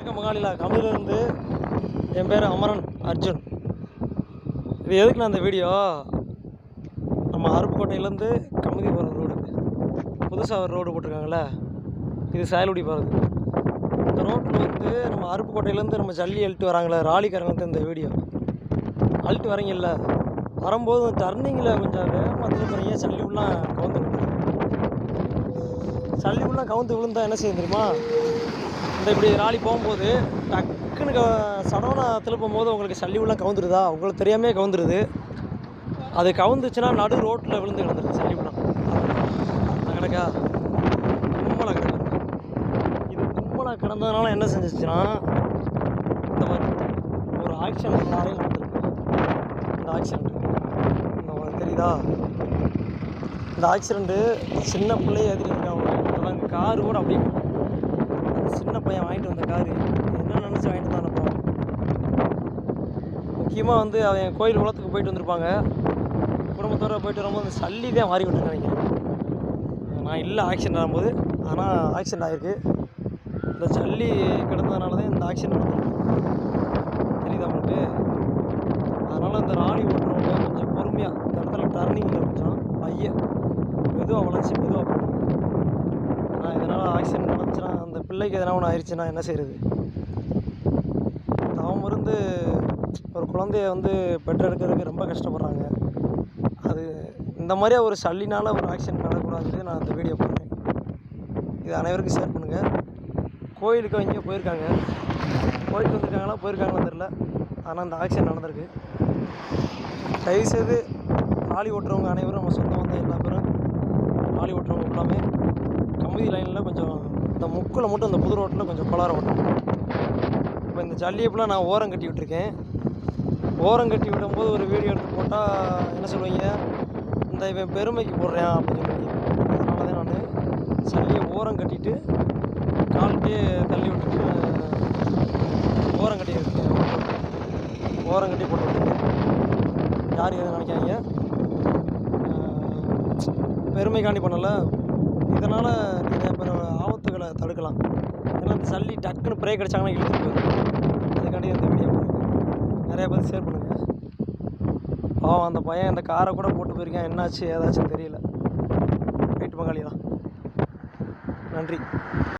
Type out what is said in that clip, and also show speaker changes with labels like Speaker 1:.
Speaker 1: வணக்கம் மகாலிலா. கம்மியிலேருந்து என் பேர் அமரன் அர்ஜுன். இது எதுக்கு நான் இந்த வீடியோ, நம்ம அருப்புக்கோட்டையிலேருந்து கமுதி போகிற ரோடு, புதுசாக ஒரு ரோடு போட்டிருக்காங்கள்ல, இது சாயல்குடி போகிறது. இந்த ரோட்டில் வந்து நம்ம அருப்புக்கோட்டையிலேருந்து நம்ம ஜல்லி அழுட்டு வராங்களே, ராலிக்காரங்க வந்து இந்த வீடியோ அழுட்டு வரீங்கல்ல, வரும்போது டர்னிங்கில் கொஞ்சம் வேகமாக திரும்புறீங்க, சல்லி உள்ளாம் கவுந்து விழுந்துருக்கு. சல்லி உள்ளாம் கவுந்து விழுந்தா என்ன செய்ய தெரியுமா, இந்த இப்படி ராலி போகும்போது டக்குன்னு சடனாக திருப்பும் போது உங்களுக்கு சல்லி உள்ளாம் கவுந்துருதா, உங்களுக்கு தெரியாமே கவுந்துருது. அது கவுந்துச்சுன்னா நடு ரோட்டில் விழுந்து கிடந்துருது சல்லி உள்ளாம். கிடக்கா கும்பலாக கிடக்குது. இது கும்பலாக கிடந்ததுனால என்ன செஞ்சிச்சுன்னா, இந்த மாதிரி ஒரு ஆக்சிடென்ட் லாரியும் நடந்துருக்கு. இந்த ஆக்சிடெண்ட்டு இந்த உங்களுக்கு தெரியுதா, இந்த ஆக்சிடெண்ட்டு சின்ன பிள்ளைய ஏற்றிருக்காங்க. அதெல்லாம் காரு கூட அப்படி சின்ன பையன் வாங்கிட்டு வந்த காரு என்ன நினச்சி வாங்கிட்டு தான் அனுப்புவான். முக்கியமாக வந்து அவன் கோயில் குளத்துக்கு போயிட்டு வந்திருப்பாங்க, குடும்பத்தோடு போயிட்டு வரும்போது அந்த சல்லி தான் மாறி விட்டுருக்காங்க. நான் இல்லை ஆக்சிடெண்ட் ஆகும்போது, ஆனால் ஆக்சிடெண்ட் ஆகிருக்கு. இந்த சல்லி கிடந்ததுனால தான் இந்த ஆக்சிடெண்ட் நடந்திருக்கு. தெரியுதா உங்களுக்கு? அதனால் இந்த ராலி ஓட்டுறவங்க கொஞ்சம் பொறுமையாக இந்த இடத்துல டர்னிங்கில் கொஞ்சம் பையன் மெதுவாக வளைச்சி மெதுவாக போகணும். ஆனால் இதனால் ஆக்சிடெண்ட் நடந்துச்சுன்னா, அந்த பிள்ளைக்கு எதனா ஒன்று ஆயிடுச்சுன்னா என்ன செய்கிறது? அவங்க இருந்து ஒரு குழந்தைய வந்து பெற்றெடுக்கிறதுக்கு ரொம்ப கஷ்டப்படுறாங்க. அது இந்த மாதிரியா ஒரு சல்லினால் ஒரு ஆக்சிடெண்ட் நடக்கக்கூடாது. நான் இந்த வீடியோ போடுறேன். இது அனைவருக்கும் ஷேர் பண்ணுங்கள். கோயிலுக்கு எங்கேயோ போயிருக்காங்க, போயிட்டு வந்திருக்காங்களா போயிருக்காங்களான்னு தெரில, ஆனால் அந்த ஆக்சிடெண்ட் நடந்திருக்கு. தயவுசெய்து ராலி ஓட்டுறவங்க அனைவரும், நம்ம சொந்தம் வந்த எல்லா பேரும் ராலி ஓட்டுறவங்க எல்லாமே கமுதி லைனில் கொஞ்சம் இந்த முக்கில் மட்டும் இந்த புது ரோட்டில் கொஞ்சம் கொளார ஓட்டணும். இப்போ இந்த ஜல்லியப்பெலாம் நான் ஓரம் கட்டி விட்டுருக்கேன். ஓரம் கட்டி விடும்போது ஒரு வீடியோ எடுத்து போட்டால் என்ன சொல்லுவீங்க, இந்த இவன் பெருமைக்கு போடுறேன் அப்படின்னு சொல்லுவீங்க. அதனால தான் நான் சல்லியை ஓரம் கட்டிட்டு கால்கிட்டே தள்ளி விட்டுட்டு ஓரம் கட்டி விட்டுருக்கேன். ஓரம் கட்டி போட்டு விட்டுருக்கேன். யார் எதுவும் நினைக்காதீங்க, பெருமைக்காண்டி பண்ணலை. இதனால் நிறைய பேர் ஆபத்துகளை தடுக்கலாம். ஏன்னா இந்த சல்லி டக்குன்னு பிரேக் அடித்தாங்கன்னா இழுத்து போயிடும். அதுக்காண்டி இந்த வீடியோ நிறையா பேர் ஷேர் பண்ணுங்கள். பாவம் அந்த பையன் இந்த காரை கூட போட்டு போயிருக்கேன், என்னாச்சு ஏதாச்சும் தெரியல. ரைட்டு பங்காளி தான். நன்றி.